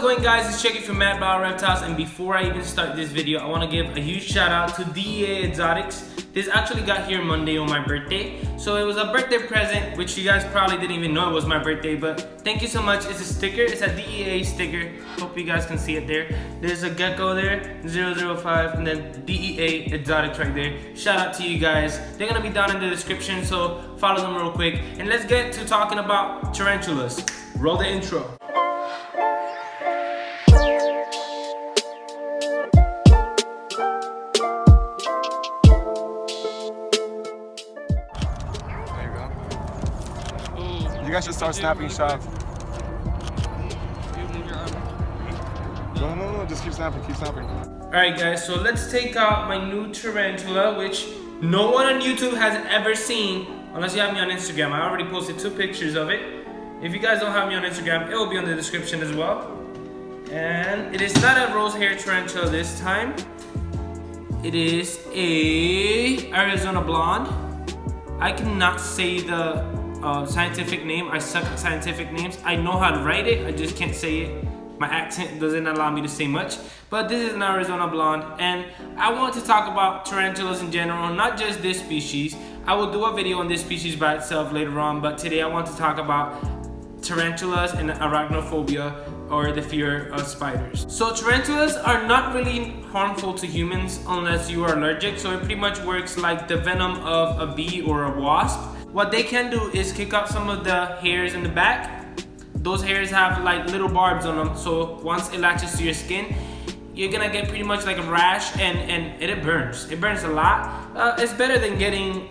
going, guys? It's Chucky from MadBio Reptiles, and before I even start this video, I want to give a huge shout out to DEA Exotics. This actually got here Monday on my birthday, so it was a birthday present, which you guys probably didn't even know it was my birthday, but thank you so much. It's a sticker. It's a DEA sticker. Hope you guys can see it there. There's a gecko there, 005, and then DEA Exotics right there. Shout out to you guys. They're gonna be down in the description, so follow them real quick. And let's get to talking about tarantulas. Roll the intro. You guys should start snapping shots. No, just keep snapping, Alright guys, so let's take out my new tarantula, which no one on YouTube has ever seen, unless you have me on Instagram. I already posted 2 pictures of it. If you guys don't have me on Instagram, it will be on the description as well. And it is not a rose hair tarantula this time. It is a Arizona blonde. I cannot say the scientific name. I suck at scientific names. I know how to write it, I just can't say it. My accent doesn't allow me to say much. But this is an Arizona blonde, and I want to talk about tarantulas in general, not just this species. I will do a video on this species by itself later on, but today I want to talk about tarantulas and arachnophobia, or the fear of spiders. So tarantulas are not really harmful to humans unless you are allergic, so it pretty much works like the venom of a bee or a wasp. What they can do is kick up some of the hairs in the back. Those hairs have like little barbs on them, so once it latches to your skin, you're gonna get pretty much like a rash, and it burns. It burns a lot. It's better than getting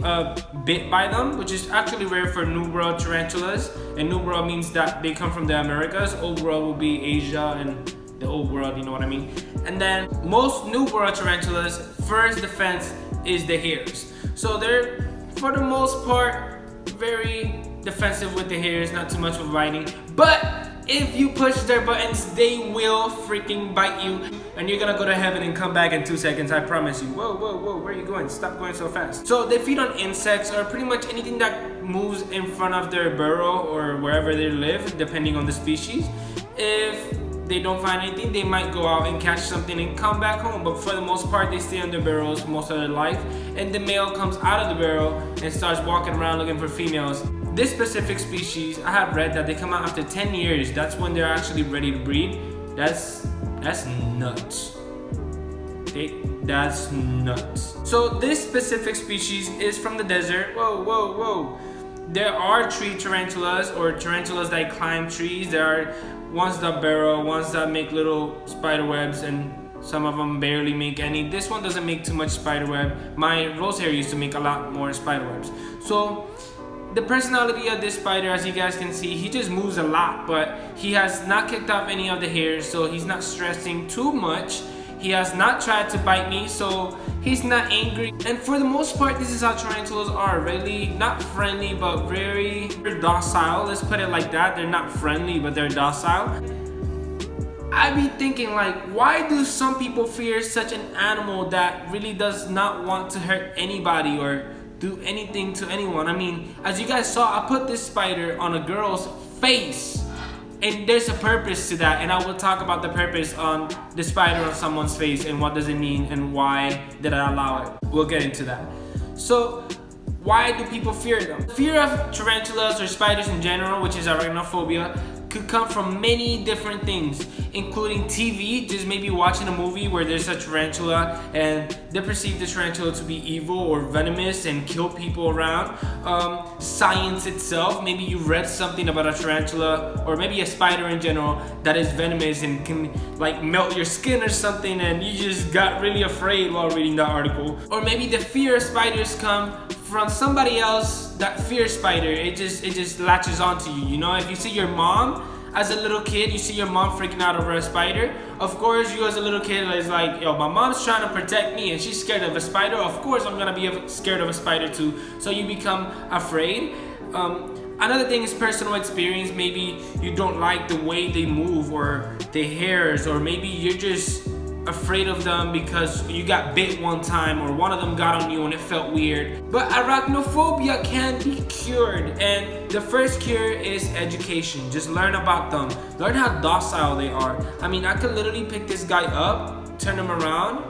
bit by them, which is actually rare for New World tarantulas. And New World means that they come from the Americas. Old World will be Asia and the Old World, you know what I mean? And then most New World tarantulas' first defense is the hairs. So they're, for the most part, very defensive with the hairs, not too much with biting. But if you push their buttons, they will freaking bite you, and you're gonna go to heaven and come back in 2 seconds, I promise you. Whoa, where are you going? Stop going so fast. So they feed on insects, or pretty much anything that moves in front of their burrow or wherever they live, depending on the species. If they don't find anything, they might go out and catch something and come back home, but for the most part they stay on their burrows most of their life, and the male comes out of the burrow and starts walking around looking for females. This specific species, I have read that they come out after 10 years. That's when they're actually ready to breed. That's nuts. That's nuts. So this specific species is from the desert. Whoa. There are tree tarantulas, or tarantulas that climb trees. There are ones that burrow, ones that make little spider webs, and some of them barely make any. This one doesn't make too much spider web. My rose hair used to make a lot more spider webs. So the personality of this spider, as you guys can see, he just moves a lot, but he has not kicked off any of the hairs, so he's not stressing too much. He has not tried to bite me, so he's not angry. And for the most part, this is how tarantulas are. Really not friendly, but very docile. Let's put it like that. They're not friendly, but they're docile. I be thinking, like, why do some people fear such an animal that really does not want to hurt anybody or do anything to anyone? I mean, as you guys saw, I put this spider on a girl's face, and there's a purpose to that, and I will talk about the purpose on the spider on someone's face and what does it mean and why did I allow it. We'll get into that. So why do people fear them? Fear of tarantulas or spiders in general, which is arachnophobia, could come from many different things, including TV, just maybe watching a movie where there's a tarantula and they perceive the tarantula to be evil or venomous and kill people around. Science itself, maybe you read something about a tarantula, or maybe a spider in general, that is venomous and can like melt your skin or something, and you just got really afraid while reading that article. Or maybe the fear of spiders come from somebody else that fears spider. It just latches onto you. You know, if you see your mom as a little kid, you see your mom freaking out over a spider, of course you as a little kid is like, yo, my mom's trying to protect me and she's scared of a spider, of course I'm gonna be scared of a spider too. So you become afraid. Another thing is personal experience. Maybe you don't like the way they move or the hairs, or maybe you're just afraid of them because you got bit one time or one of them got on you and it felt weird. But arachnophobia can be cured, and the first cure is education. Just learn about them. Learn how docile they are. I mean, I could literally pick this guy up, turn him around,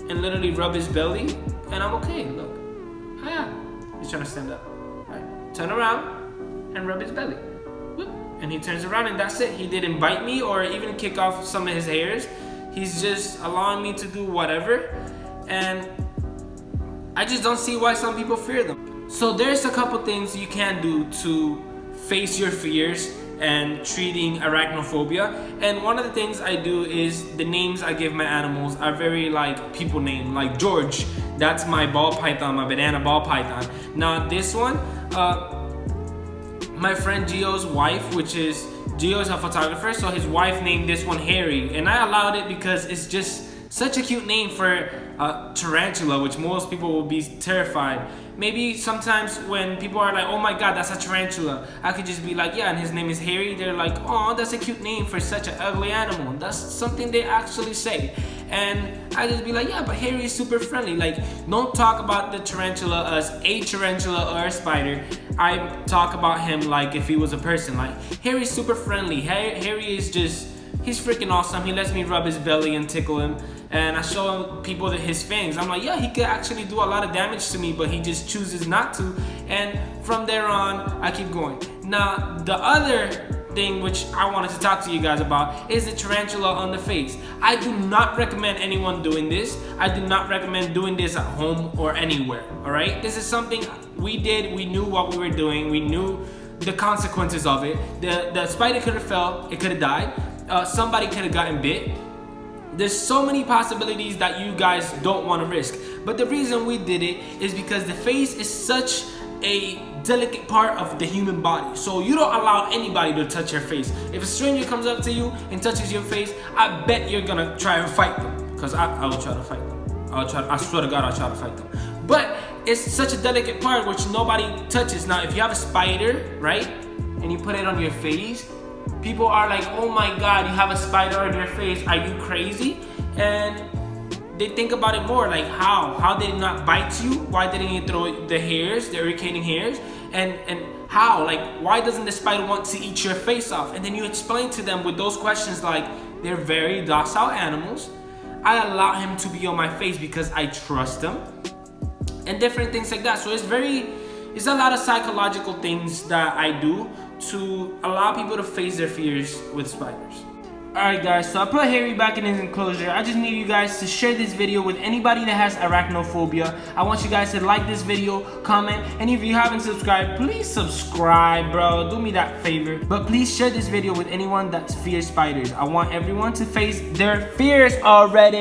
and literally rub his belly, and I'm okay. Look. Ah, he's trying to stand up. All right. Turn around and rub his belly. Whoop. And he turns around and that's it. He didn't bite me or even kick off some of his hairs. He's just allowing me to do whatever. And I just don't see why some people fear them. So there's a couple things you can do to face your fears and treating arachnophobia. And one of the things I do is the names I give my animals are very like people name, like George. That's my ball python, my banana ball python. Now this one, my friend Gio's wife, which is Gio is a photographer, so his wife named this one Harry, and I allowed it because it's just such a cute name for tarantula, which most people will be terrified. Maybe sometimes when people are like, oh my god, that's a tarantula, I could just be like, yeah, and his name is Harry. They're like, oh, that's a cute name for such an ugly animal. That's something they actually say. And I just be like, yeah, but Harry is super friendly. Like, don't talk about the tarantula as a tarantula or a spider. I talk about him like if he was a person. Like, Harry's super friendly. Harry is just, he's freaking awesome. He lets me rub his belly and tickle him. And I show people that his fangs. I'm like, yeah, he could actually do a lot of damage to me, but he just chooses not to. And from there on, I keep going. Now, the other thing which I wanted to talk to you guys about is the tarantula on the face. I do not recommend anyone doing this. I do not recommend doing this at home or anywhere, all right? This is something we did. We knew what we were doing. We knew the consequences of it. The spider could have fell. It could have died. Somebody could have gotten bit. There's so many possibilities that you guys don't want to risk. But the reason we did it is because the face is such a delicate part of the human body. So you don't allow anybody to touch your face. If a stranger comes up to you and touches your face, I bet you're gonna try and fight them. Because I will try to fight them. I swear to God, I'll try to fight them. But it's such a delicate part which nobody touches. Now, if you have a spider, right, and you put it on your face, people are like, oh my god, you have a spider on your face, are you crazy? And they think about it more, like how did it not bite you? Why didn't you throw the hairs, the irritating hairs? And how, like, why doesn't the spider want to eat your face off? And then you explain to them with those questions like, they're very docile animals. I allow him to be on my face because I trust him. And different things like that. So it's a lot of psychological things that I do to allow people to face their fears with spiders. Alright guys, so I put Harry back in his enclosure. I just need you guys to share this video with anybody that has arachnophobia. I want you guys to like this video, comment, and if you haven't subscribed, please subscribe, bro. Do me that favor. But please share this video with anyone that fears spiders. I want everyone to face their fears already.